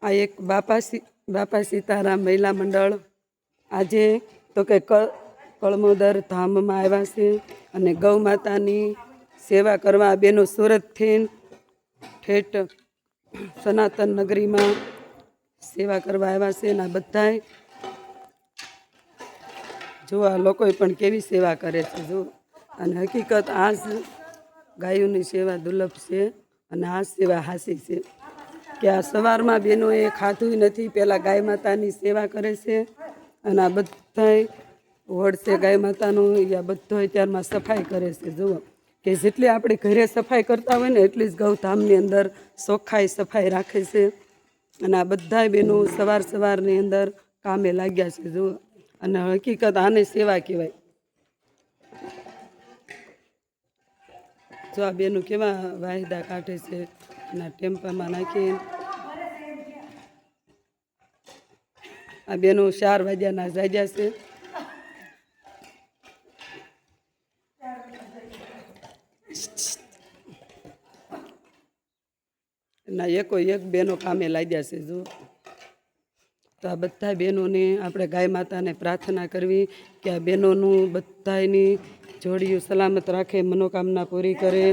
આ એક બાપા સીતારામ મહિલા મંડળ આજે તો કે કળમોદર ધામમાં આવ્યા છે અને ગૌ માતાની સેવા કરવા બેનો સુરતથી ઠેઠ સનાતન નગરીમાં સેવા કરવા આવ્યા છે. અને આ બધાય જો આ લોકોએ પણ કેવી સેવા કરે છે જો. અને હકીકત આ જ ગાયોની સેવા દુર્લભ છે અને આ સેવા હાસી છે કે આ સવારમાં બહેનોએ ખાધું નથી, પહેલાં ગાય માતાની સેવા કરે છે. અને આ બધાય વડ છે ગાય માતાનું, આ બધો અત્યારમાં સફાઈ કરે છે. જુઓ કે જેટલી આપણે ઘરે સફાઈ કરતા હોય ને એટલી જ ગૌધામની અંદર ચોખ્ખાઈ સફાઈ રાખે છે. અને આ બધાય બહેનો સવારની અંદર કામે લાગ્યા છે. જુઓ અને હકીકત આને સેવા કહેવાય. જો આ બેનું કેવા વાયદા કાઢે છે અને ટેમ્પામાં નાખી. આ બેનો 4 વાગ્યાના જાગ્યા છે. ના એકો એક બેનો કામે લાગ્યા છે. જો તો આ બધા બહેનોને આપણે ગાય માતાને પ્રાર્થના કરવી કે આ બહેનોનું બધાની જોડિયું સલામત રાખે, મનોકામના પૂરી કરે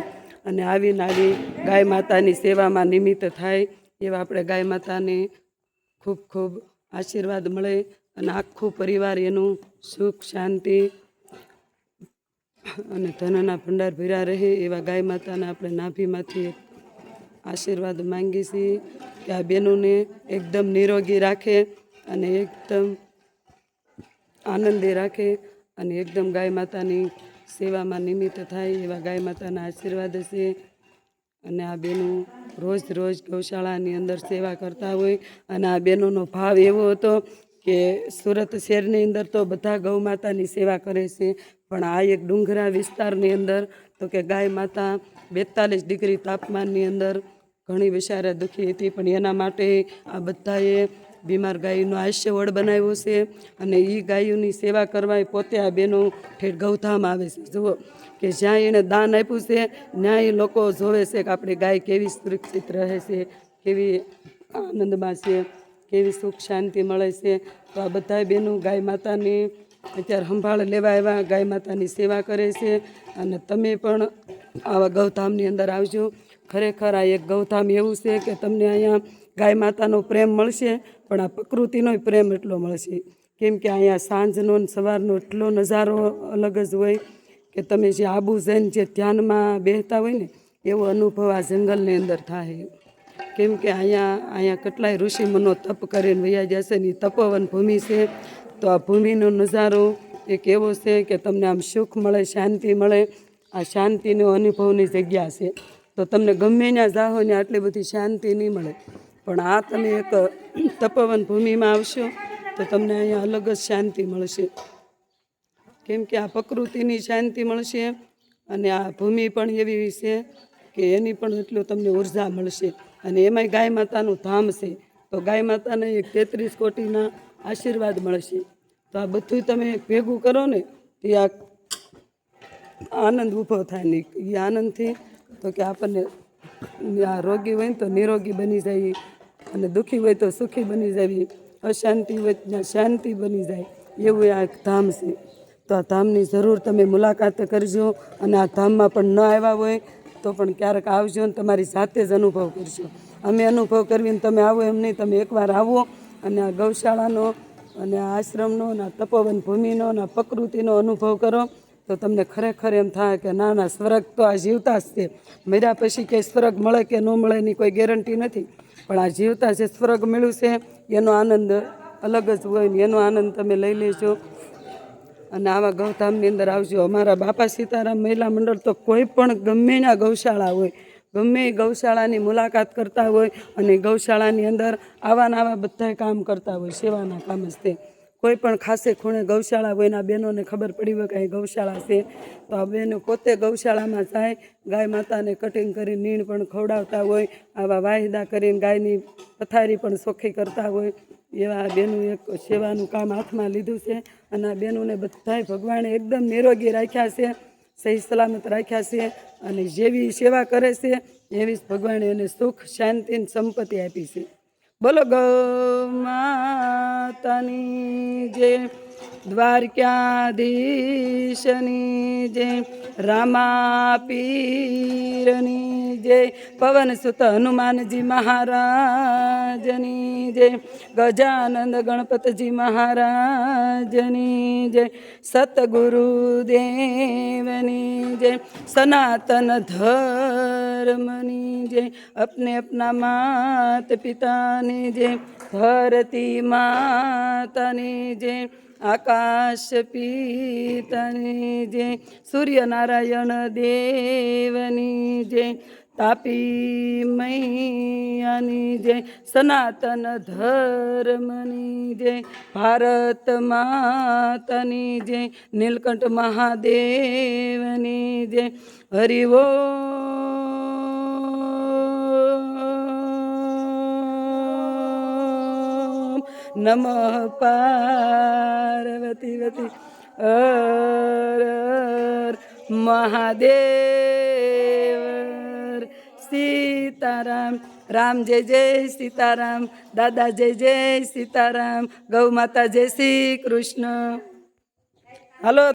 અને આવીને આવી ગાય માતાની સેવામાં નિમિત્ત થાય એવા આપણે ગાય માતાને ખૂબ ખૂબ આશીર્વાદ મળે અને આખું પરિવાર એનું સુખ શાંતિ અને ધનના ભંડાર ભર્યા રહે એવા ગાય માતાના આપણે નાભીમાંથી આશીર્વાદ માંગીએ છીએ કે આ બહેનોને એકદમ નિરોગી રાખે અને એકદમ આનંદે રાખે અને એકદમ ગાય માતાની સેવામાં નિમિત્ત થાય એવા ગાય માતાના આશીર્વાદ છે. અને આ બહેનો રોજ ગૌશાળાની અંદર સેવા કરતા હોય અને આ બહેનોનો ભાવ એવો હતો કે સુરત શહેરની અંદર તો બધા ગૌ માતાની સેવા કરે છે, પણ આ એક ડુંગરા વિસ્તારની અંદર તો કે ગાય માતા 42 ડિગ્રી તાપમાનની અંદર ઘણી વિચારા દુઃખી હતી, પણ એના માટે આ બધાએ બીમાર ગાયનો આશ્ય વડ બનાવ્યો છે અને એ ગાયોની સેવા કરવા પોતે આ બહેનો ઠેઠ ગૌધામ આવે છે. જુઓ કે જ્યાં એણે દાન આપ્યું છે ત્યાં એ લોકો જોવે છે કે આપણી ગાય કેવી સુરક્ષિત રહે છે, કેવી આનંદમાં છે, કેવી સુખ શાંતિ મળે છે. તો આ બધા બહેનો ગાય માતાની અત્યારે સંભાળ લેવા આવ્યા, ગાય માતાની સેવા કરે છે. અને તમે પણ આવા ગૌધામની અંદર આવજો. ખરેખર આ એક ગૌધામ એવું છે કે તમને અહીંયા ગાય માતાનો પ્રેમ મળશે, પણ આ પ્રકૃતિનો પ્રેમ એટલો મળશે. કેમ કે અહીંયા સાંજનો ને સવારનો એટલો નજારો અલગ જ હોય કે તમે જે આબુ જઈને જે ધ્યાનમાં બેસતા હોય ને એવો અનુભવ આ જંગલની અંદર થાય. કેમ કે અહીંયા કેટલાય ઋષિમુનિઓ તપ કરીને વયા જશે ને તપોવન ભૂમિ છે. તો આ ભૂમિનો નજારો એક એવો છે કે તમને આમ સુખ મળે, શાંતિ મળે. આ શાંતિનો અનુભવની જગ્યા છે. તો તમને ગમે ત્યાં જાઓ ને આટલી બધી શાંતિ નહીં મળે, પણ આ તમે એક તપોવન ભૂમિમાં આવશો તો તમને અહીંયા અલગ જ શાંતિ મળશે. કેમ કે આ પ્રકૃતિની શાંતિ મળશે અને આ ભૂમિ પણ એવી છે કે એની પણ એટલું તમને ઉર્જા મળશે. અને એમાંય ગાય માતાનું ધામ છે તો ગાય માતાને 33 કોટીના આશીર્વાદ મળશે. તો આ બધું તમે ભેગું કરો ને તે આ આનંદ ઊભો થાય ને એ આનંદથી તો કે આપણને આ રોગી હોય ને તો નિરોગી બની જાય અને દુઃખી હોય તો સુખી બની જાય, અશાંતિ હોય ત્યાં શાંતિ બની જાય, એવું આ ધામ છે. તો આ ધામની જરૂર તમે મુલાકાત કરજો. અને આ ધામમાં પણ ન આવ્યા હોય તો પણ ક્યારેક આવજો ને તમારી જાતે જ અનુભવ કરશો. અમે અનુભવ કરવીને તમે આવો એમ નહીં, તમે એકવાર આવો અને આ ગૌશાળાનો અને આ આશ્રમનો અને આ તપોવન ભૂમિનો અને આ પ્રકૃતિનો અનુભવ કરો તો તમને ખરેખર એમ થાય કે ના સ્વર્ગ તો આ જીવતા જ છે. મર્યા પછી કે સ્વર્ગ મળે કે ન મળે એની કોઈ ગેરંટી નથી, પણ આ જીવતા જે સ્વર્ગ મળ્યું છે એનો આનંદ અલગ જ હોય ને એનો આનંદ તમે લઈ લેજો. અને આવા ગૌધામની અંદર આવજો. અમારા બાપા સીતારામ મહિલા મંડળ તો કોઈ પણ ગમે ના ગૌશાળા હોય, ગમે એ ગૌશાળાની મુલાકાત કરતા હોય અને ગૌશાળાની અંદર આવા બધા કામ કરતા હોય, સેવાના કામ જ તે. કોઈ પણ ખાસે ખૂણે ગૌશાળા હોય ને આ બહેનોને ખબર પડી હોય કે અહીં ગૌશાળા છે તો આ બહેનો પોતે ગૌશાળામાં જાય, ગાય માતાને કટિંગ કરી નીણ પણ ખવડાવતા હોય, આવા વાયદા કરીને ગાયની પથારી પણ ચોખ્ખી કરતા હોય. એવા બહેનો એક સેવાનું કામ હાથમાં લીધું છે. અને આ બહેનોને બધાય ભગવાને એકદમ નિરોગી રાખ્યા છે, સહી સલામત રાખ્યા છે. અને જેવી સેવા કરે છે એવી જ ભગવાને એને સુખ શાંતિ અને સંપત્તિ આપી છે. બોલો ગૌ માતાની જય, દ્વારકાધીશની જય, રામા પીરની જય, પવન સુત હનુમાનજી મહારાજની જય, ગજાનંદ ગણપતજી મહારાજની જય, સતગુરુદેવની જય, સનાતન ધર્મની જય, अपने अपना मात पिताની જય, ધરતી માતાની જય, આકાશ પિતાની જય, સૂર્યનારાયણ દેવની જય, તાપી મૈયાની જય, સનાતન ધર્મની જય, ભારત માતાની જય, નીલકંઠ મહાદેવની જય, હરિવો નમઃ પાર્વતી વતી હર હર મહાદેવ. સીતારામ. રામ જય જય સીતારામ. દાદા જય જય સીતારામ. ગૌ માતા જય શ્રી કૃષ્ણ. હાલો.